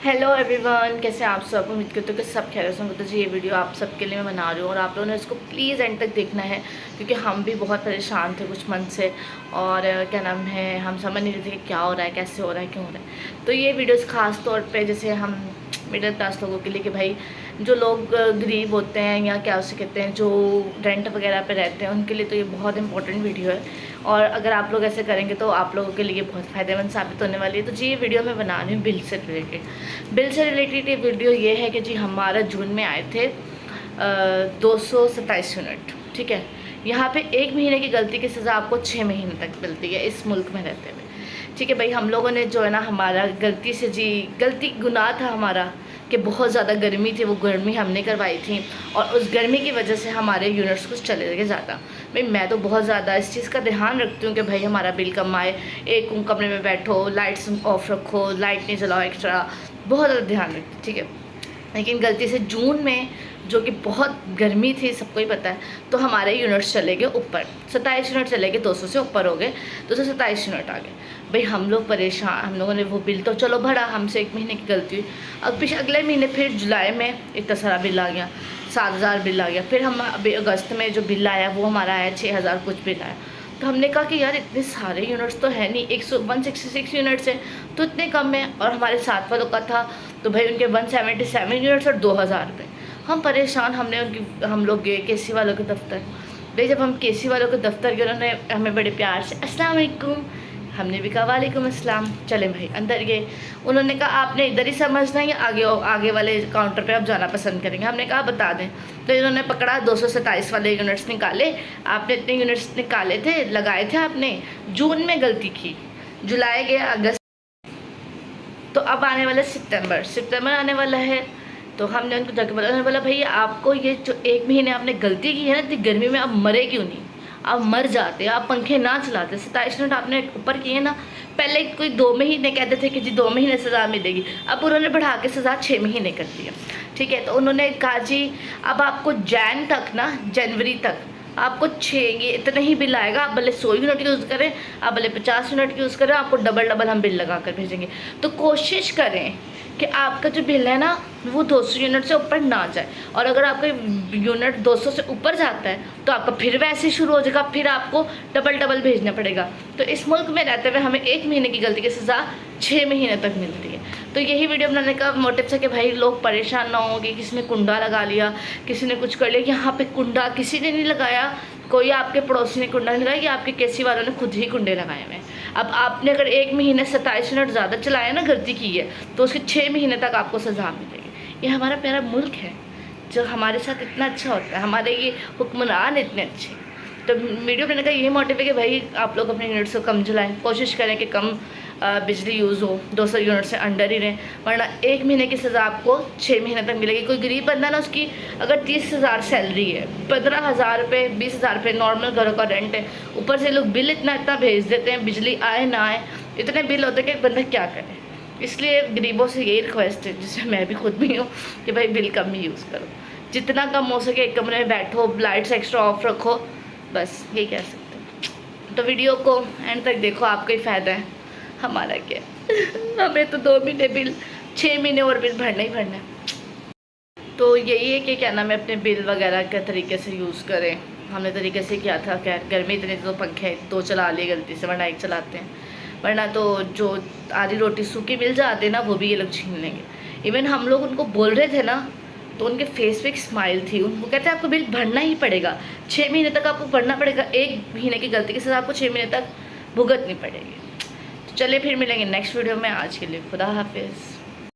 Hello everyone, कैसे आप सब। उम्मीद करते हो कि सब खैरियत से होंगे। तो जी ये वीडियो आप सबके लिए मैं बना रही हूँ और आप लोगों ने इसको प्लीज़ एंड तक देखना है, क्योंकि हम भी बहुत परेशान थे कुछ मंथ से। और क्या नाम है, हम समझ नहीं रहे थे कि क्या हो रहा है, कैसे हो रहा है, क्यों हो रहा है। तो ये वीडियोस खास तौर पे जैसे हम मिडिल क्लास लोगों के लिए, कि भाई जो लोग गरीब होते हैं या क्या उसे कहते हैं, जो रेंट वगैरह पे रहते हैं, उनके लिए तो ये बहुत इंपॉर्टेंट वीडियो है। और अगर आप लोग ऐसे करेंगे तो आप लोगों के लिए बहुत फ़ायदेमंद साबित होने वाली है। तो जी ये वीडियो मैं बना रही हूँ बिल से रिलेटेड। बिल से रिलेटेड ये वीडियो ये है कि जी हमारा जून में आए थे 227 यूनिट। ठीक है, यहाँ पे 1 महीने की गलती की सज़ा आपको 6 महीने तक मिलती है इस मुल्क में रहते हुए। ठीक है भाई, हम लोगों ने जो है ना, हमारा गलती से जी गलती गुनाह था हमारा कि बहुत ज़्यादा गर्मी थी, वो गर्मी हमने करवाई थी और उस गर्मी की वजह से हमारे यूनिट्स कुछ चले गए ज़्यादा। भाई मैं तो बहुत ज़्यादा इस चीज़ का ध्यान रखती हूँ कि भाई हमारा बिल कम आए, एक कमरे में बैठो, लाइट्स ऑफ रखो, लाइट नहीं जलाओ एक्स्ट्रा, बहुत ज़्यादा ध्यान रखती हूँ। ठीक है, लेकिन गलती से जून में जो कि बहुत गर्मी थी, सबको ही पता है, तो हमारे यूनिट्स चले गए ऊपर। 27 यूनिट चले गए, 200 से ऊपर हो गए, 227 यूनिट आ गए। भाई हम लोग परेशान, हम लोगों ने वो बिल तो चलो भरा, हमसे 1 महीने की गलती हुई। अब अगले महीने फिर जुलाई में इतना सारा बिल आ गया, 7,000 बिल आ गया। फिर हम अभी अगस्त में जो बिल आया वो हमारा आया 6,000 कुछ बिल आया। तो हमने कहा कि यार इतने सारे यूनिट्स तो है नहीं, 166 यूनिट्स है तो इतने कम है। और हमारे साथ वालों का था तो भाई उनके 177 यूनिट्स और 2,000 रुपये। हम परेशान, हम लोग गए केसी वालों के दफ्तर। भाई जब हम केसी वालों के दफ्तर गए, उन्होंने हमें बड़े प्यार से अस्सलाम वालेकुम, हमने भी कहा वालेकुम अस्सलाम, चले भाई अंदर गए। उन्होंने कहा आपने इधर ही समझना है या आगे वाले काउंटर पे आप जाना पसंद करेंगे। हमने कहा बता दें। तो इन्होंने पकड़ा, 227 वाले यूनिट्स निकाले। आपने इतने यूनिट्स निकाले थे, लगाए थे आपने, जून में गलती की, जुलाई गया, अगस्त, तो अब आने वाला सितंबर आने वाला है। तो हमने उनको जाके बोला, उन्होंने बोला भैया आपको ये जो 1 महीने आपने गलती की है ना, इतनी गर्मी में आप मरे क्यों नहीं, आप मर जाते, आप पंखे ना चलाते। 27 यूनिट आपने ऊपर किए ना, पहले कोई 2 महीने कहते थे कि जी 2 महीने सज़ा मिलेगी, अब उन्होंने बढ़ा के सज़ा 6 महीने कर दिया। ठीक है, तो उन्होंने कहा जी अब आपको जनवरी तक आपको 6 ये इतना ही बिल आएगा। आप भले 100 यूनिट यूज़ करें, आप भले 50 यूनिट यूज़ करें, आपको डबल हम बिल लगा कर भेजेंगे। तो कोशिश करें कि आपका जो बिल है ना वो 200 यूनिट से ऊपर ना जाए। और अगर आपका यूनिट 200 से ऊपर जाता है तो आपका फिर वैसे शुरू हो जाएगा, फिर आपको डबल भेजना पड़ेगा। तो इस मुल्क में रहते हुए हमें 1 महीने की गलती की सज़ा 6 महीने तक मिलती है। तो यही वीडियो बनाने का मोटिव था कि भाई लोग परेशान ना हो कि किसी ने कुंडा लगा लिया, किसी ने कुछ कर लिया। यहाँ पे कुंडा किसी ने नहीं लगाया, कोई आपके पड़ोसी ने कुंडा नहीं लगाया, कि आपके केसी वालों ने खुद ही कुंडे लगाए हुए हैं। अब आपने अगर 1 महीने 27 यूनिट ज़्यादा चलाया ना, गलती की है, तो उसके 6 महीने तक आपको सज़ा मिलेगी। ये हमारा प्यारा मुल्क है जो हमारे साथ इतना अच्छा होता है, हमारे ये हुक्मरान इतने अच्छे। तो वीडियो बनाने का यही मोटिव है कि भाई आप लोग अपने यूनिट्स को कम चलाएं, कोशिश करें कि कम बिजली यूज़ हो, 200 यूनिट से अंडर ही रहें, वरना 1 महीने की सज़ा आपको 6 महीने तक मिलेगी। कोई गरीब बंदा ना, उसकी अगर 30,000 सैलरी है, 15,000 रुपये 20,000 रुपये नॉर्मल घरों का रेंट है, ऊपर से लोग बिल इतना भेज देते हैं, बिजली आए ना आए इतने बिल होते हैं कि बंदा क्या करे। इसलिए गरीबों से यही रिक्वेस्ट है, जिसमें मैं भी खुद भी हूँ, कि भाई बिल कम ही यूज़ करो, जितना कम हो सके एक कमरे में बैठो, लाइट्स एक्स्ट्रा ऑफ रखो, बस यही कह सकते हैं। तो वीडियो को एंड तक देखो, आपका ही फ़ायदा है, हमारा क्या। हमें तो 2 महीने बिल, 6 महीने और बिल भरना ही भरना है। तो यही है कि क्या नाम है, अपने बिल वगैरह के तरीके से यूज़ करें। हमने तरीके से किया था, खैर गर्मी इतनी तो पंखे 2 चला लिए गलती से, वरना 1 चलाते हैं, वरना तो जो आधी रोटी सूखी मिल जाती है ना, वो भी ये लोग छीन लेंगे। इवन हम लोग उनको बोल रहे थे ना, तो उनके फेस पे एक स्माइल थी, उनको कहते हैं आपको बिल भरना ही पड़ेगा, 6 महीने तक आपको भरना पड़ेगा, 1 महीने की गलती के साथ आपको 6 महीने तक भुगतनी पड़ेगी। तो चलिए फिर मिलेंगे नेक्स्ट वीडियो में, आज के लिए खुदा हाफिज़।